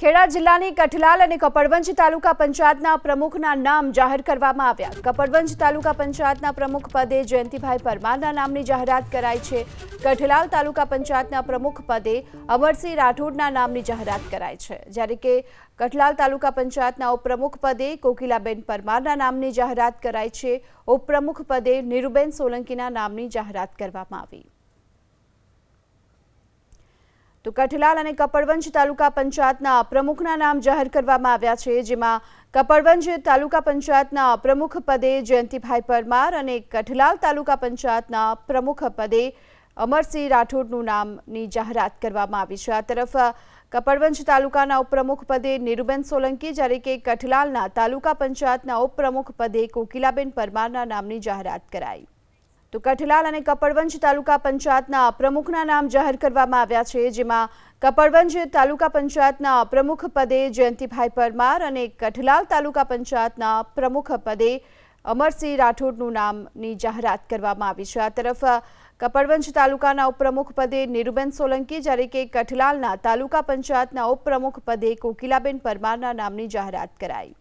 ખેડા જિલ્લાની કઠલાલ અને કપડવંજ તાલુકા પંચાયતના પ્રમુખના નામ જાહેર કરવામાં આવ્યા। કપડવંજ તાલુકા પંચાયતના પ્રમુખ પદે જયંતિભાઈ પરમારના નામની જાહેરાત કરાઈ છે। કઠલાલ તાલુકા પંચાયતના પ્રમુખ પદે અમરસિંહ રાઠોડના નામની જાહેરાત કરાઈ છે, જ્યારે કે કઠલાલ તાલુકા પંચાયતના ઉપપ્રમુખ પદે કોકિલાબેન પરમારના નામની જાહેરાત કરાઈ છે। ઉપપ્રમુખ પદે નીરુબેન સોલંકીના નામની જાહેરાત કરવામાં આવી। તો કઠલાલ અને કપડવંજ તાલુકા પંચાયતના પ્રમુખના નામ જાહેર કરવામાં આવ્યા છે, જેમાં કપડવંજ તાલુકા પંચાયતના પ્રમુખ પદે જયંતિભાઈ પરમાર અને કઠલાલ તાલુકા પંચાયતના પ્રમુખ પદે અમરસિંહ રાઠોડનું નામની જાહેરાત કરવામાં આવી છે। આ તરફ કપડવંજ તાલુકાના ઉપપ્રમુખ પદે નીરુબેન સોલંકી, જ્યારે કે કઠલાલના તાલુકા પંચાયતના ઉપપ્રમુખ પદે કોકિલાબેન પરમારના નામની જાહેરાત કરાઈ। તો કઠલાલ અને કપડવંજ તાલુકા પંચાયતના પ્રમુખના નામ જાહેર કરવામાં આવ્યા છે, જેમાં કપડવંજ તાલુકા પંચાયતના પ્રમુખ પદે જયંતિભાઈ પરમાર અને કઠલાલ તાલુકા પંચાયતના પ્રમુખ પદે અમરસિંહ રાઠોડનું નામની જાહેરાત કરવામાં આવી છે। આ તરફ કપડવંજ તાલુકાના ઉપપ્રમુખ પદે નીરુબેન સોલંકી, જ્યારે કે કઠલાલના તાલુકા પંચાયતના ઉપપ્રમુખ પદે કોકિલાબેન પરમારના નામની જાહેરાત કરાઈ।